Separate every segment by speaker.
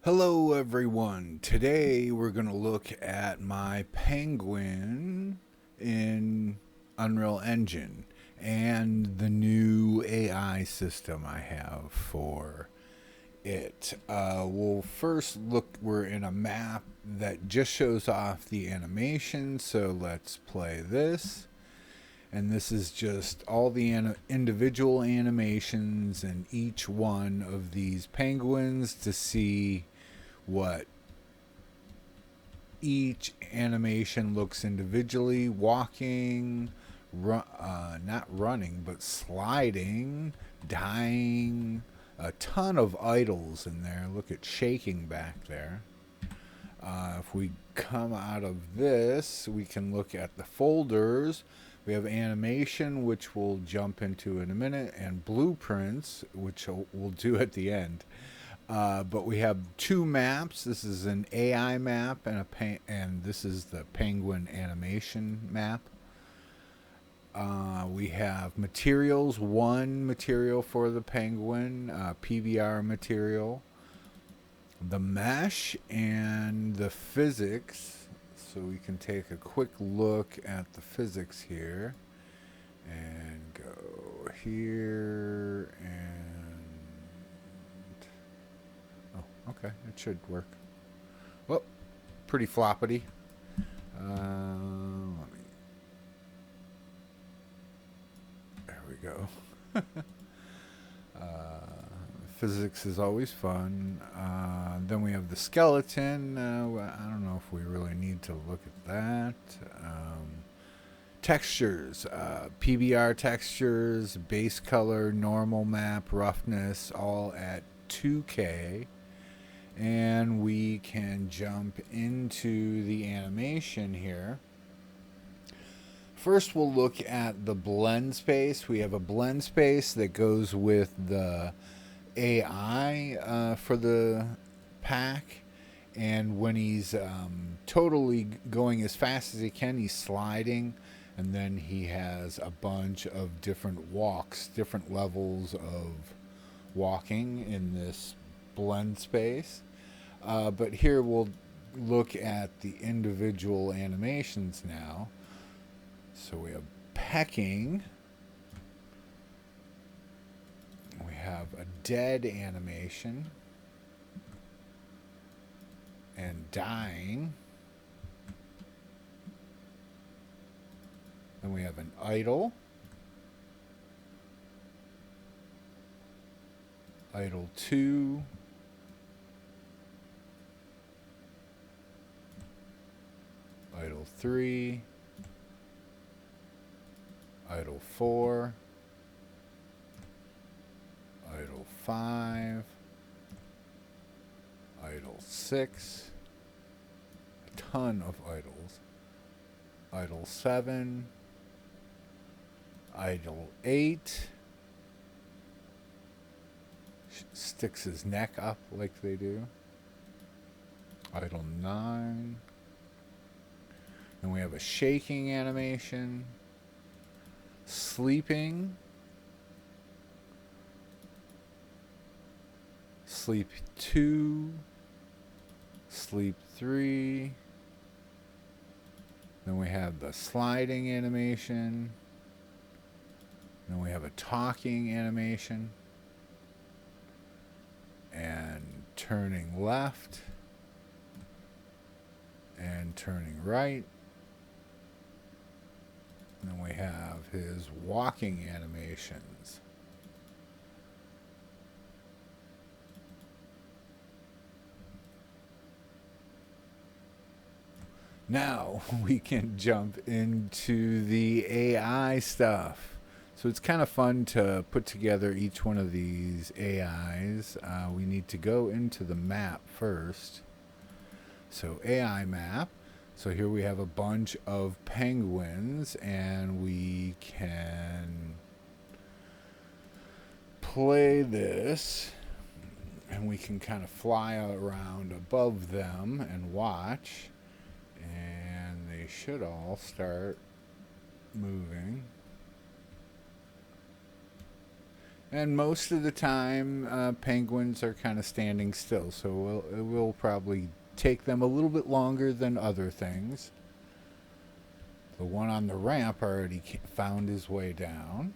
Speaker 1: Hello everyone. Today we're going to look at my penguin in Unreal Engine and the new AI system I have for it. We'll first look, we're in a map that just shows off the animation, so let's play this. And this is just all the individual animations in each one of these penguins to see what each animation looks individually: walking, not running, but sliding, dying. A ton of idles in there. Look at shaking back there. If we come out of this, we can look at the folders. We have animation, which we'll jump into in a minute, and blueprints, which we'll do at the end. But we have two maps. This is an AI map and this is the penguin animation map. We have materials. One material for the penguin, PBR material, the mesh, and the physics. So we can take a quick look at the physics here and go here and okay, it should work. Well, pretty floppity. There we go. Physics is always fun. Then we have the skeleton. I don't know if we really need to look at that. Textures, PBR textures, base color, normal map, roughness, all at 2K. And we can jump into the animation here. First, we'll look at the blend space. We have a blend space that goes with the AI for the pack. And when he's totally going as fast as he can, he's sliding. And then he has a bunch of different walks, different levels of walking in this blend space. But here we'll look at the individual animations now. So we have pecking. We have a dead animation. And dying. Then we have an idle. Idle 2. Idle 3. Idle 4. Idle 5. Idle 6. A ton of idles. Idle 7. Idle 8. Sticks his neck up like they do. Idle 9. Then we have a shaking animation. Sleeping. Sleep 2. Sleep 3. Then we have the sliding animation. Then we have a talking animation. And turning left. And turning right. And then we have his walking animations. Now we can jump into the AI stuff. So it's kind of fun to put together each one of these AIs. We need to go into the map first. So AI map. So here we have a bunch of penguins, and we can play this, and we can kind of fly around above them and watch, and they should all start moving. And most of the time, penguins are kind of standing still, so it will probably take them a little bit longer than other things. The one on the ramp already found his way down.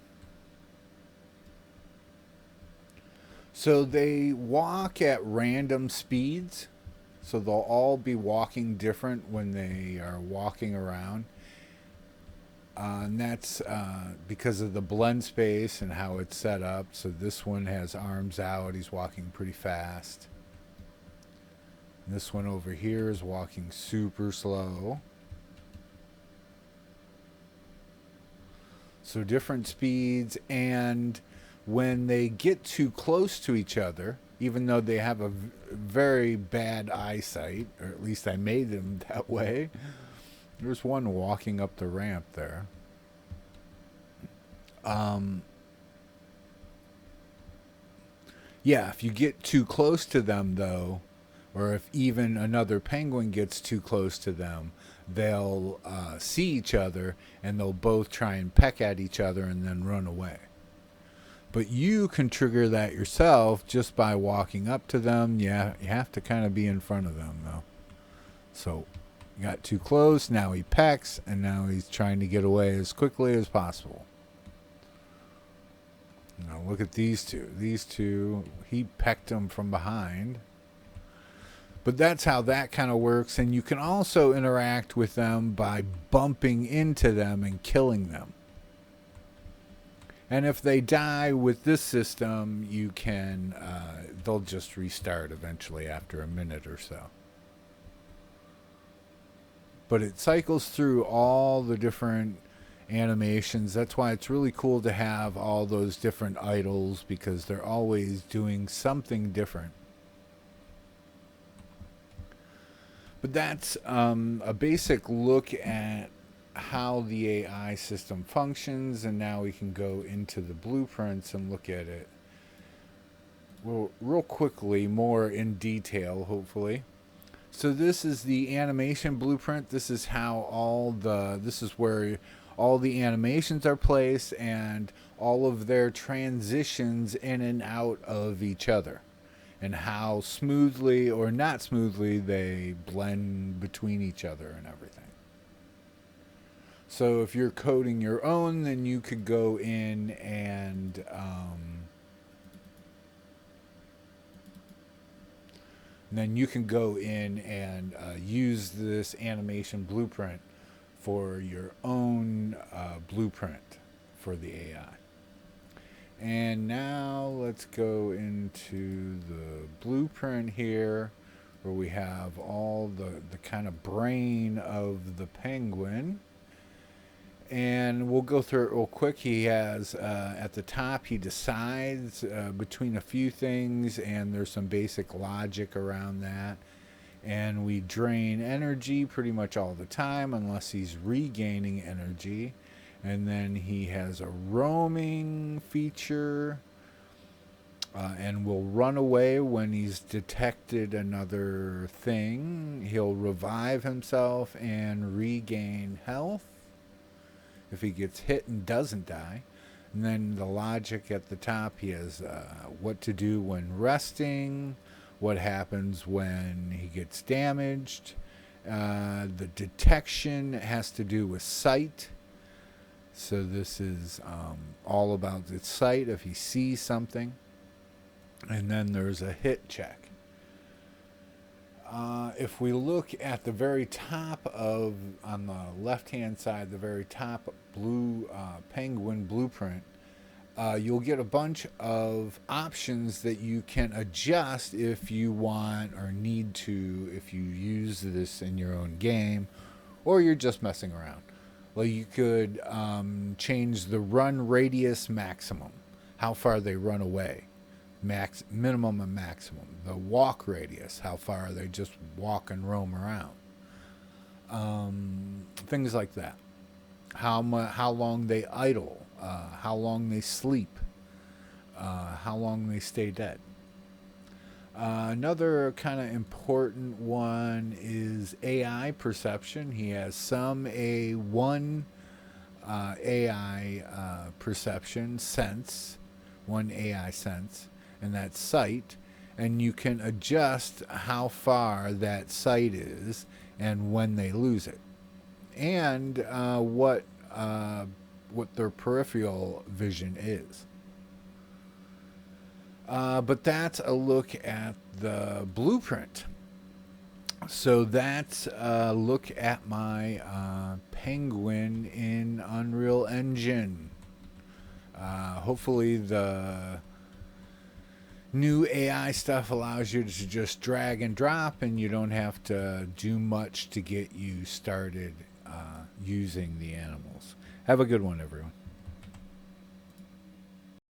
Speaker 1: So they walk at random speeds. So they'll all be walking different when they are walking around. And that's because of the blend space and how it's set up. So this one has arms out. He's walking pretty fast. And this one over here is walking super slow. So different speeds. And when they get too close to each other, even though they have a very bad eyesight, or at least I made them that way. There's one walking up the ramp there. Yeah, if you get too close to them, though, or if even another penguin gets too close to them, they'll see each other and they'll both try and peck at each other and then run away. But you can trigger that yourself just by walking up to them. Yeah, you have to kind of be in front of them, though. So, got too close, now he pecks, and now he's trying to get away as quickly as possible. Now look at these two. These two, he pecked them from behind. But that's how that kind of works, and you can also interact with them by bumping into them and killing them. And if they die with this system, you can, they'll just restart eventually after a minute or so. But it cycles through all the different animations. That's why it's really cool to have all those different idols, because they're always doing something different. But that's a basic look at how the AI system functions, and now we can go into the blueprints and look at it real quickly, more in detail, hopefully. So this is the animation blueprint. This is how this is where all the animations are placed and all of their transitions in and out of each other, and how smoothly or not smoothly they blend between each other and everything. So if you're coding your own, then you could go in and use this animation blueprint for your own blueprint for the AI. And now let's go into the blueprint here, where we have all the kind of brain of the penguin. And we'll go through it real quick. He has, at the top, he decides between a few things, and there's some basic logic around that. And we drain energy pretty much all the time, unless he's regaining energy. And then he has a roaming feature, and will run away when he's detected another thing. He'll revive himself and regain health if he gets hit and doesn't die. And then the logic at the top, he has what to do when resting, what happens when he gets damaged. The detection has to do with sight. So this is all about the sight if he sees something. And then there's a hit check. If we look at the very top on the left-hand side, the very top blue penguin blueprint, you'll get a bunch of options that you can adjust if you want or need to, if you use this in your own game, or you're just messing around. Well, you could change the run radius maximum, how far they run away. Minimum and maximum. The walk radius, how far they just walk and roam around. Things like that. How long they idle, how long they sleep, how long they stay dead. Another kind of important one is AI perception. He has some A1 AI perception, sense, one AI sense, and that's sight. And you can adjust how far that sight is and when they lose it, and what their peripheral vision is. But that's a look at the blueprint. So that's a look at my Penguin in Unreal Engine. Hopefully the new AI stuff allows you to just drag and drop, and you don't have to do much to get you started using the animals. Have a good one, everyone.